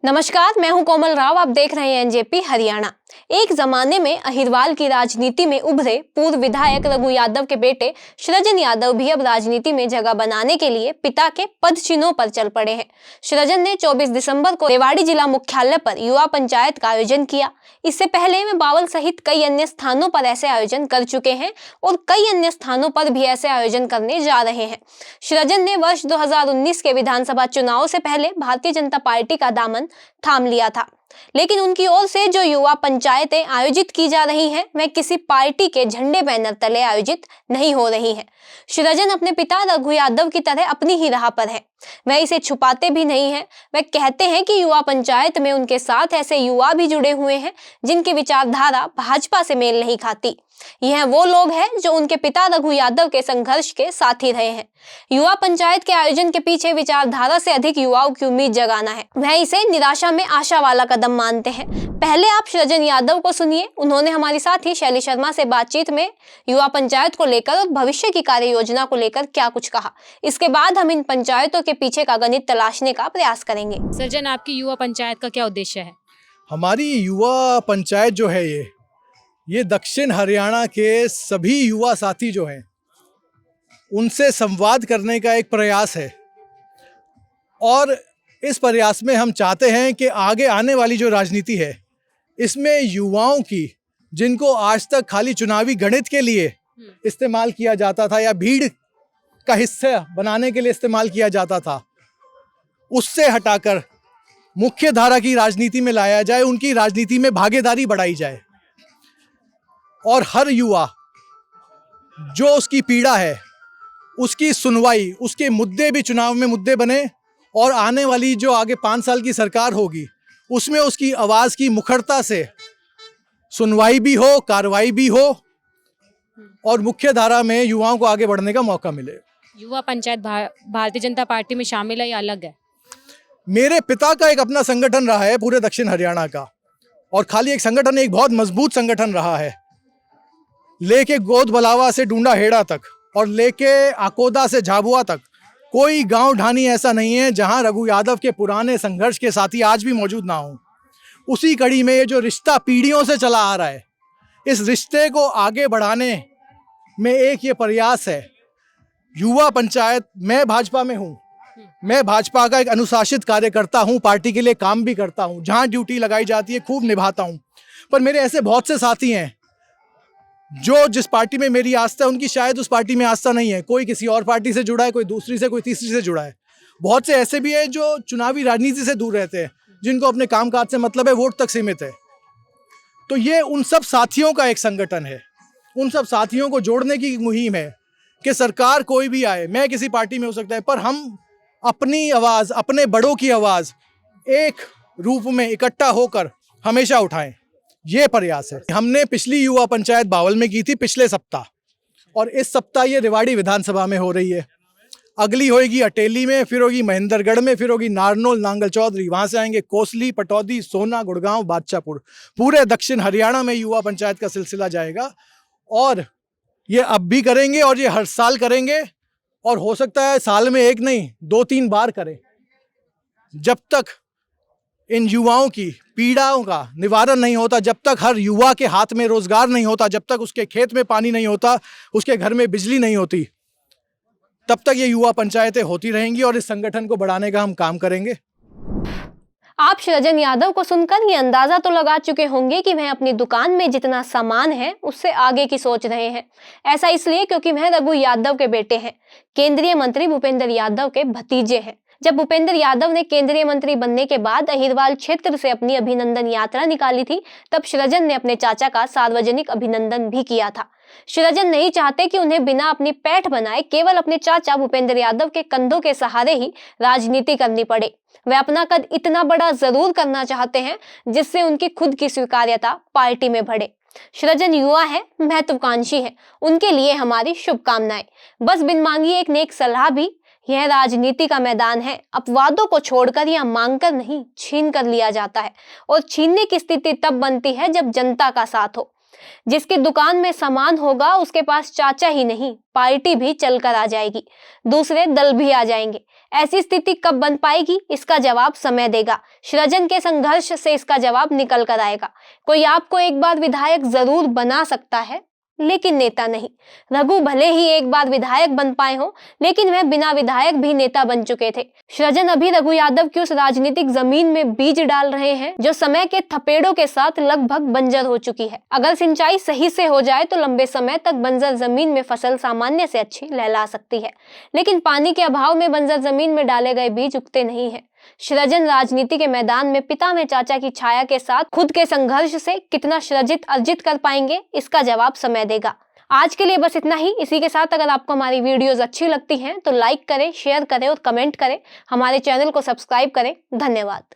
नमस्कार, मैं हूं कोमल राव। आप देख रहे हैं एनजेपी हरियाणा। एक जमाने में अहिरवाल की राजनीति में उभरे पूर्व विधायक रघु यादव के बेटे सृजन यादव भी अब राजनीति में जगह बनाने के लिए पिता के पद चिन्हों पर चल पड़े हैं। सृजन ने 24 दिसंबर को रेवाड़ी जिला मुख्यालय पर युवा पंचायत का आयोजन किया। इससे पहले वे बावल सहित कई अन्य स्थानों पर ऐसे आयोजन कर चुके हैं और कई अन्य स्थानों पर भी ऐसे आयोजन करने जा रहे हैं। सृजन ने वर्ष 2019 के विधानसभा चुनाव से पहले भारतीय जनता पार्टी का दामन थाम लिया था, लेकिन उनकी ओर से जो युवा पंचायतें आयोजित की जा रही हैं, वह किसी पार्टी के झंडे बैनर तले आयोजित नहीं हो रही हैं। सृजन अपने पिता रघु यादव की तरह अपनी ही राह पर है। वह इसे छुपाते भी नहीं हैं। वह कहते हैं कि युवा पंचायत में उनके साथ ऐसे युवा भी जुड़े हुए हैं जिनकी विचारधारा भाजपा से मेल नहीं खाती। यह वो लोग हैं जो उनके पिता रघु यादव के संघर्ष के साथी रहे हैं। युवा पंचायत के आयोजन के पीछे विचारधारा से अधिक युवाओं की उम्मीद जगाना है। वह इसे निराशा में आशा वाला कदम मानते हैं। पहले आप सृजन यादव को सुनिए। उन्होंने हमारी साथी शैली शर्मा से बातचीत में युवा पंचायत को लेकर और भविष्य की कार्य योजना को लेकर क्या कुछ कहा। इसके बाद हम इन पंचायतों के पीछे का गणित तलाशने का प्रयास करेंगे। सृजन, आपकी युवा पंचायत का क्या उद्देश्य है? हमारी युवा पंचायत जो है ये दक्षिण हरियाणा के सभी युवा साथी जो हैं उनसे संवाद करने का एक प्रयास है और इस प्रयास में हम चाहते हैं कि आगे आने वाली जो राजनीति है इसमें युवाओं की, जिनको आज तक खाली चुनावी गणित के लिए इस्तेमाल किया जाता था या भीड़ का हिस्सा बनाने के लिए इस्तेमाल किया जाता था, उससे हटाकर मुख्य धारा की राजनीति में लाया जाए, उनकी राजनीति में भागीदारी बढ़ाई जाए और हर युवा जो उसकी पीड़ा है उसकी सुनवाई, उसके मुद्दे भी चुनाव में मुद्दे बने और आने वाली जो आगे 5 साल की सरकार होगी उसमें उसकी आवाज़ की मुखरता से सुनवाई भी हो, कार्रवाई भी हो और मुख्य धारा में युवाओं को आगे बढ़ने का मौका मिले। युवा पंचायत भारतीय जनता पार्टी में शामिल है या अलग है? मेरे पिता का एक अपना संगठन रहा है पूरे दक्षिण हरियाणा का, और खाली एक संगठन, एक बहुत मजबूत संगठन रहा है। लेके गोद बलावा से डूंडा हेड़ा तक और लेके आकोदा से झाबुआ तक कोई गांव ढानी ऐसा नहीं है जहां रघु यादव के पुराने संघर्ष के साथी आज भी मौजूद ना हो। उसी कड़ी में ये जो रिश्ता पीढ़ियों से चला आ रहा है, इस रिश्ते को आगे बढ़ाने में एक ये प्रयास है। युवा पंचायत, मैं भाजपा में हूँ, मैं भाजपा का एक अनुशासित कार्यकर्ता हूँ, पार्टी के लिए काम भी करता हूँ, जहाँ ड्यूटी लगाई जाती है खूब निभाता हूँ। पर मेरे ऐसे बहुत से साथी हैं जो जिस पार्टी में मेरी आस्था है उनकी शायद उस पार्टी में आस्था नहीं है। कोई किसी और पार्टी से जुड़ा है, कोई दूसरी से, कोई तीसरी से जुड़ा है। बहुत से ऐसे भी हैं जो चुनावी राजनीति से दूर रहते हैं, जिनको अपने कामकाज से मतलब है, वोट तक सीमित है। तो ये उन सब साथियों का एक संगठन है। उन सब साथियों को जोड़ने की मुहिम है कि सरकार कोई भी आए, मैं किसी पार्टी में हो सकता है, पर हम अपनी आवाज़, अपने बड़ों की आवाज़ एक रूप में इकट्ठा होकर हमेशा उठाएं, ये प्रयास है। हमने पिछली युवा पंचायत बावल में की थी पिछले सप्ताह, और इस सप्ताह ये रेवाड़ी विधानसभा में हो रही है। अगली होगी अटेली में, फिर होगी महेंद्रगढ़ में, फिर होगी नारनौल, नांगल चौधरी, वहाँ से आएंगे कोसली, पटौदी, सोना, गुड़गांव, बादशाहपुर। पूरे दक्षिण हरियाणा में युवा पंचायत का सिलसिला जाएगा और ये अब भी करेंगे और ये हर साल करेंगे, और हो सकता है साल में एक नहीं 2-3 बार करें, जब तक इन युवाओं की पीड़ाओं का निवारण नहीं होता, जब तक हर युवा के हाथ में रोजगार नहीं होता, जब तक उसके खेत में पानी नहीं होता, उसके घर में बिजली नहीं होती, तब तक ये युवा पंचायतें होती रहेंगी और इस संगठन को बढ़ाने का हम काम करेंगे। आप सृजन यादव को सुनकर ये अंदाजा तो लगा चुके होंगे कि वह अपनी दुकान में जितना सामान है उससे आगे की सोच रहे हैं। ऐसा इसलिए क्योंकि वह रघु यादव के बेटे हैं, केंद्रीय मंत्री भूपेंद्र यादव के भतीजे हैं। जब भूपेंद्र यादव ने केंद्रीय मंत्री बनने के बाद अहिरवाल क्षेत्र से अपनी अभिनंदन यात्रा निकाली थी, तब सृजन ने अपने चाचा का सार्वजनिक अभिनंदन भी किया था। सृजन नहीं चाहते कि उन्हें बिना अपनी पैठ बनाए केवल अपने चाचा भूपेंद्र यादव के कंधों के सहारे ही राजनीति करनी पड़े। वे अपना कद इतना बड़ा जरूर करना चाहते हैं जिससे उनकी खुद की स्वीकार्यता पार्टी में बढ़े। सृजन युवा है, महत्वाकांक्षी है, उनके लिए हमारी शुभकामनाएं। बस बिन मांगी एक नेक सलाह भी, यह राजनीति का मैदान है। अपवादों को छोड़कर या मांगकर नहीं, छीन कर लिया जाता है, और छीनने की स्थिति तब बनती है जब जनता का साथ हो। जिसकी दुकान में सामान होगा उसके पास चाचा ही नहीं पार्टी भी चलकर आ जाएगी, दूसरे दल भी आ जाएंगे। ऐसी स्थिति कब बन पाएगी, इसका जवाब समय देगा। सृजन के संघर्ष से इसका जवाब निकल कर आएगा। कोई आपको एक बार विधायक जरूर बना सकता है लेकिन नेता नहीं। रघु भले ही एक बार विधायक बन पाए हो लेकिन वह बिना विधायक भी नेता बन चुके थे। सृजन अभी रघु यादव की उस राजनीतिक जमीन में बीज डाल रहे हैं जो समय के थपेड़ों के साथ लगभग बंजर हो चुकी है। अगर सिंचाई सही से हो जाए तो लंबे समय तक बंजर जमीन में फसल सामान्य से अच्छी लहला सकती है, लेकिन पानी के अभाव में बंजर जमीन में डाले गए बीज उगते नहीं है। सृजन राजनीति के मैदान में पिता में चाचा की छाया के साथ खुद के संघर्ष से कितना सृजित अर्जित कर पाएंगे, इसका जवाब समय देगा। आज के लिए बस इतना ही। इसी के साथ अगर आपको हमारी वीडियोस अच्छी लगती हैं तो लाइक करें, शेयर करें और कमेंट करें। हमारे चैनल को सब्सक्राइब करें। धन्यवाद।